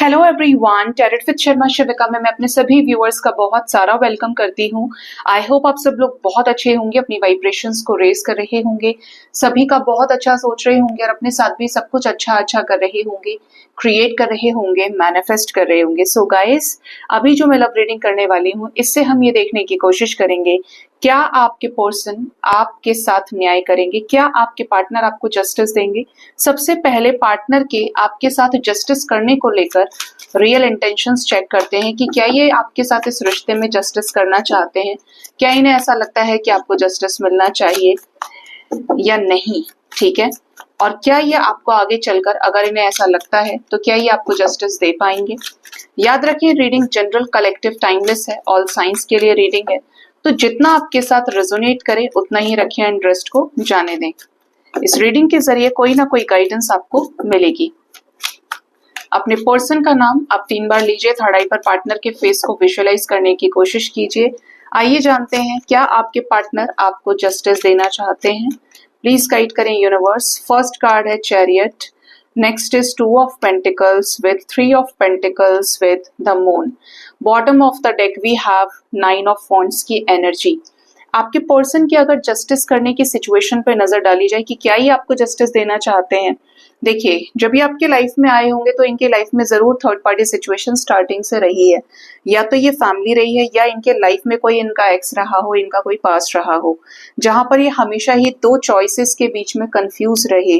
Hello everyone, tarot with Sharma Shivika में मैं अपने सभी व्यूअर्स का बहुत सारा वेलकम करती हूँ। आई होप आप सब लोग बहुत अच्छे होंगे, अपनी वाइब्रेशंस को रेज कर रहे होंगे, सभी का बहुत अच्छा सोच रहे होंगे और अपने साथ भी सब कुछ अच्छा कर रहे होंगे, क्रिएट कर रहे होंगे, मैनिफेस्ट कर रहे होंगे। सो गाइस, अभी जो मैं लव रीडिंग करने वाली हूँ, इससे हम ये देखने की कोशिश करेंगे क्या आपके पर्सन आपके साथ न्याय करेंगे, क्या आपके पार्टनर आपको जस्टिस देंगे। सबसे पहले पार्टनर के आपके साथ जस्टिस करने को लेकर रियल इंटेंशंस चेक करते हैं कि क्या ये आपके साथ इस रिश्ते में जस्टिस करना चाहते हैं, क्या इन्हें ऐसा लगता है कि आपको जस्टिस मिलना चाहिए या नहीं, ठीक है। और क्या ये आपको आगे चलकर, अगर इन्हें ऐसा लगता है तो क्या ये आपको जस्टिस दे पाएंगे। याद रखिए, रीडिंग जनरल, कलेक्टिव, टाइमलेस है, ऑल साइंस के लिए रीडिंग है, तो जितना आपके साथ रेजोनेट करे उतना ही रखें, इंटरेस्ट को जाने दें। इस रीडिंग के जरिए कोई ना कोई गाइडेंस आपको मिलेगी। अपने पर्सन का नाम आप 3 बार लीजिए, थर्ड आई पर पार्टनर के फेस को विजुअलाइज करने की कोशिश कीजिए। आइए जानते हैं क्या आपके पार्टनर आपको जस्टिस देना चाहते हैं। प्लीज गाइड करें यूनिवर्स। फर्स्ट कार्ड है chariot, next is 2 of pentacles with 3 of pentacles with the moon. Bottom of the deck we have 9 of wands की एनर्जी। आपके पर्सन की अगर जस्टिस करने की सिचुएशन पे नजर डाली जाए कि क्या ये आपको जस्टिस देना चाहते हैं। देखिए, जब ये आपके लाइफ में आए होंगे तो इनके लाइफ में जरूर थर्ड पार्टी सिचुएशन स्टार्टिंग से रही है, या तो ये फैमिली रही है या इनके लाइफ में कोई इनका एक्स रहा हो, इनका कोई पास्ट रहा हो, जहां पर ये हमेशा ही 2 चॉइसेस के बीच में कंफ्यूज रहे,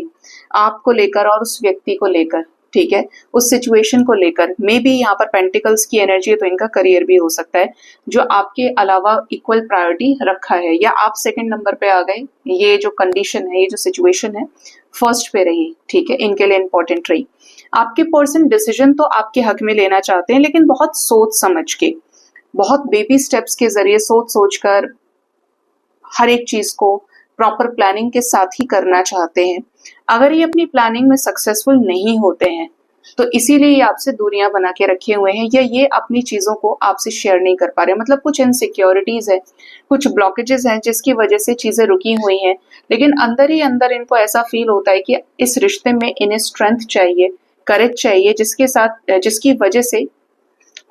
आपको लेकर और उस व्यक्ति को लेकर, ठीक है, उस सिचुएशन को लेकर। मे बी यहाँ पर पेंटिकल्स की एनर्जी है तो इनका करियर भी हो सकता है जो आपके अलावा इक्वल प्रायोरिटी रखा है, या आप सेकंड नंबर पे आ गए। ये जो कंडीशन है, ये जो सिचुएशन है, फर्स्ट पे रही, ठीक है, इनके लिए इंपॉर्टेंट रही। आपके पर्सन डिसीजन तो आपके हक में लेना चाहते हैं, लेकिन बहुत सोच समझ के, बहुत बेबी स्टेप्स के जरिए सोच सोच कर हर एक चीज को प्रॉपर प्लानिंग के साथ ही करना चाहते हैं। अगर ये अपनी प्लानिंग में सक्सेसफुल नहीं होते हैं तो इसीलिए ये आपसे दूरियां बना के रखे हुए हैं, या ये अपनी चीजों को आपसे शेयर नहीं कर पा रहे। मतलब कुछ इनसिक्योरिटीज है, कुछ ब्लॉकेजेस हैं जिसकी वजह से चीजें रुकी हुई हैं, लेकिन अंदर ही अंदर इनको ऐसा फील होता है कि इस रिश्ते में इन्हें स्ट्रेंथ चाहिए, करेज चाहिए, जिसकी वजह से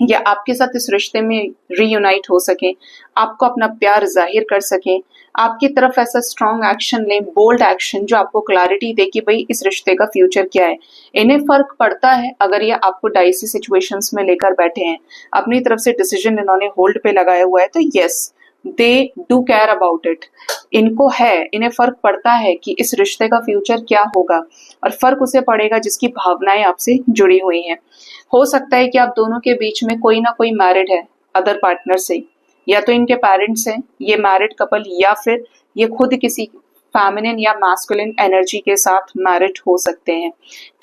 या आपके साथ इस रिश्ते में रीयूनाइट हो सके, आपको अपना प्यार जाहिर कर सके, आपकी तरफ ऐसा स्ट्रॉन्ग एक्शन लें, बोल्ड एक्शन जो आपको क्लैरिटी दे कि भाई इस रिश्ते का फ्यूचर क्या है। इन्हें फर्क पड़ता है अगर ये आपको डाइसी सिचुएशंस में लेकर बैठे हैं, अपनी तरफ से डिसीजन इन्होंने होल्ड पे लगाया हुआ है, तो yes, they do care about it. इनको है, इन्हें फर्क पड़ता है कि इस रिश्ते का फ्यूचर क्या होगा, और फर्क उसे पड़ेगा जिसकी भावनाएं आपसे जुड़ी हुई हैं। हो सकता है कि आप दोनों के बीच में कोई ना कोई मैरिड है अदर पार्टनर से, या तो इनके पेरेंट्स हैं ये मैरिड कपल, या फिर ये खुद किसी फेमिनिन या मैस्कुलिन एनर्जी के साथ मैरिड हो सकते हैं,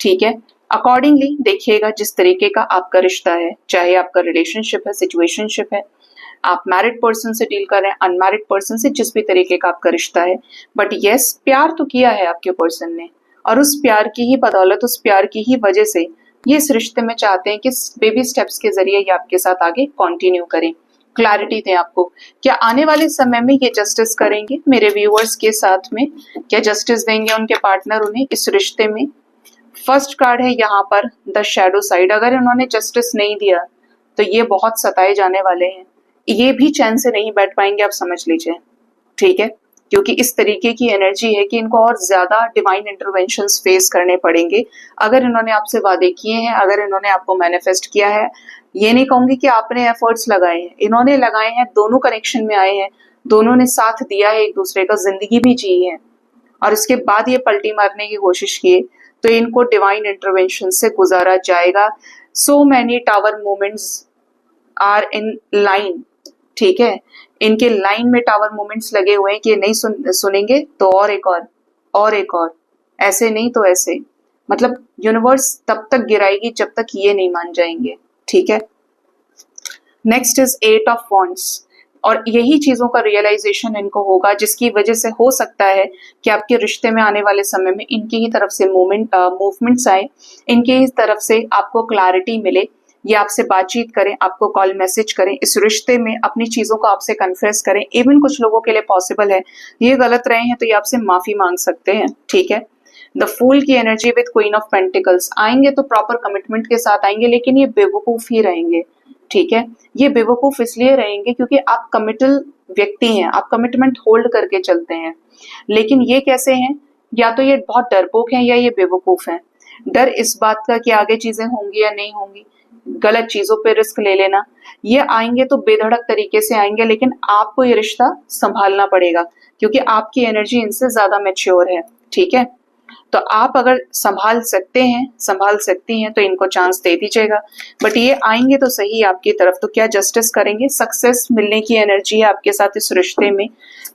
ठीक है। अकॉर्डिंगली देखिएगा जिस तरीके का आपका रिश्ता है, चाहे आपका रिलेशनशिप है, सिचुएशनशिप है, आप मैरिड पर्सन से डील कर रहे हैं, अनमैरिड पर्सन से, जिस भी तरीके का आपका रिश्ता है, बट यस, प्यार तो किया है आपके पर्सन ने, और उस प्यार की ही बदौलत, उस प्यार की ही वजह से ये इस रिश्ते में चाहते हैं कि बेबी स्टेप्स के जरिए ये आपके साथ आगे कंटिन्यू करें। क्लैरिटी दें आपको, क्या आने वाले समय में ये जस्टिस करेंगे मेरे व्यूअर्स के साथ में, क्या जस्टिस देंगे उनके पार्टनर उन्हें इस रिश्ते में। फर्स्ट कार्ड है यहाँ पर द शैडो साइड। अगर उन्होंने जस्टिस नहीं दिया तो ये बहुत सताए जाने वाले हैं, ये भी चैन से नहीं बैठ पाएंगे, आप समझ लीजिए, ठीक है, क्योंकि इस तरीके की एनर्जी है कि इनको और ज्यादा डिवाइन इंटरवेंशंस फेस करने पड़ेंगे अगर इन्होंने आपसे वादे किए हैं, अगर इन्होंने आपको मैनिफेस्ट किया है। ये नहीं कहूंगी कि आपने एफर्ट्स लगाए हैं, इन्होंने लगाए हैं, दोनों कनेक्शन में आए हैं, दोनों ने साथ दिया है, एक दूसरे का, जिंदगी भी जी है, और इसके बाद ये पलटी मारने की कोशिश किए तो इनको डिवाइन इंटरवेंशन से गुजारा जाएगा। So many tower moments are in line, ठीक है, इनके लाइन में टावर मोमेंट्स लगे हुए हैं कि नहीं सुनेंगे तो और एक और, ऐसे नहीं तो ऐसे, मतलब यूनिवर्स तब तक गिराएगी जब तक ये नहीं मान जाएंगे, ठीक है। नेक्स्ट इज 8 ऑफ वॉन्ड्स, और यही चीजों का रियलाइजेशन इनको होगा, जिसकी वजह से हो सकता है कि आपके रिश्ते में आने वाले समय में इनकी ही तरफ से मूवमेंट्स आए, इनकी ही तरफ से आपको क्लैरिटी मिले, ये आपसे बातचीत करें, आपको कॉल मैसेज करें, इस रिश्ते में अपनी चीजों को आपसे कन्फेस करें। इवन कुछ लोगों के लिए पॉसिबल है ये गलत रहे हैं तो ये आपसे माफी मांग सकते हैं, ठीक है। द फूल की energy with queen of pentacles, आएंगे तो प्रॉपर कमिटमेंट के साथ आएंगे, लेकिन ये बेवकूफ ही रहेंगे, ठीक है। ये बेवकूफ इसलिए रहेंगे क्योंकि आप कमिटल व्यक्ति हैं, आप कमिटमेंट होल्ड करके चलते हैं। लेकिन ये कैसे हैं, या तो ये बहुत डरपोक हैं या ये बेवकूफ हैं। डर इस बात का कि आगे चीजें होंगी या नहीं होंगी, गलत चीजों पे रिस्क ले लेना। ये आएंगे तो बेधड़क तरीके से आएंगे, लेकिन आपको ये रिश्ता संभालना पड़ेगा क्योंकि आपकी एनर्जी इनसे ज्यादा मैच्योर है, ठीक है। तो आप अगर संभाल सकते हैं, संभाल सकती हैं, तो इनको चांस दे दीजिएगा। बट ये आएंगे तो सही आपकी तरफ, तो क्या जस्टिस करेंगे, सक्सेस मिलने की एनर्जी है आपके साथ इस रिश्ते में।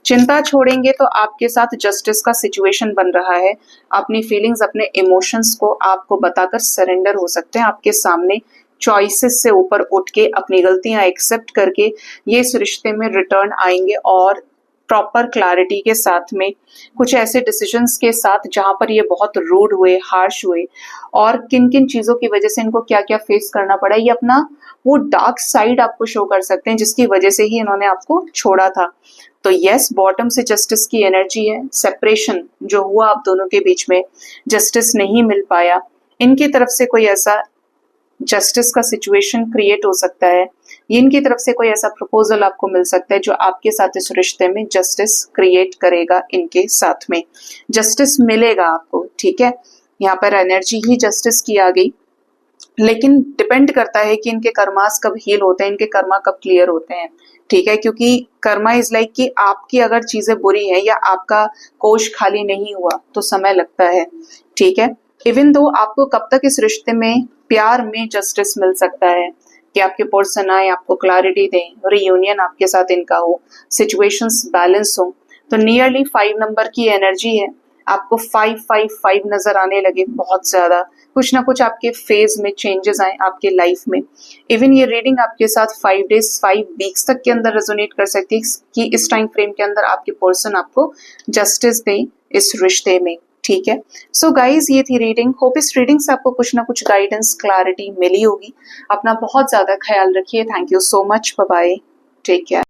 चिंता छोड़ेंगे तो आपके साथ जस्टिस का सिचुएशन बन रहा है। अपनी फीलिंग्स, अपने इमोशंस को आपको बताकर सरेंडर हो सकते हैं आपके सामने। चॉइसेस से ऊपर उठ के अपनी गलतियां एक्सेप्ट करके ये इस रिश्ते में रिटर्न आएंगे और प्रॉपर क्लैरिटी के साथ में, कुछ ऐसे डिसीजंस के साथ जहां पर ये बहुत रूड हुए, हार्श हुए, और किन किन चीजों की वजह से इनको क्या क्या फेस करना पड़ा, ये अपना वो डार्क साइड आपको शो कर सकते हैं जिसकी वजह से ही इन्होंने आपको छोड़ा था। तो यस, बॉटम से जस्टिस की एनर्जी है। सेपरेशन जो हुआ आप दोनों के बीच में, जस्टिस नहीं मिल पाया, इनकी तरफ से कोई ऐसा जस्टिस का सिचुएशन क्रिएट हो सकता है। इनकी तरफ से कोई ऐसा प्रपोजल आपको मिल सकता है जो आपके साथ इस रिश्ते में जस्टिस क्रिएट करेगा, इनके साथ में जस्टिस मिलेगा आपको, ठीक है। यहाँ पर एनर्जी ही जस्टिस की आ गई, लेकिन डिपेंड करता है कि इनके कर्मास कब हील होते हैं, इनके कर्मा कब क्लियर होते हैं, ठीक है। क्योंकि कर्मा इज लाइक कि आपकी अगर चीजें बुरी है या आपका कोष खाली नहीं हुआ तो समय लगता है, ठीक है। इवन दो आपको कब तक इस रिश्ते में, प्यार में जस्टिस मिल सकता है कि आपके पर्सन आए, आपको क्लैरिटी दें, रियूनियन आपके साथ इनका हो, सिचुएशंस बैलेंस हो। तो नियरली 5 नंबर की एनर्जी है, आपको 555 नजर आने लगे, बहुत ज्यादा कुछ ना कुछ आपके फेज में चेंजेस आए आपके लाइफ में। इवन ये रीडिंग आपके साथ 5 डेज 5 वीक्स तक के अंदर रेजोनेट कर सकती है कि इस टाइम फ्रेम के अंदर आपके पर्सन आपको जस्टिस दें इस रिश्ते में, ठीक है। सो गाइज, ये थी रीडिंग। होप इस रीडिंग से आपको कुछ ना कुछ गाइडेंस, क्लैरिटी मिली होगी। अपना बहुत ज्यादा ख्याल रखिए। Thank you so much, bye bye, take care.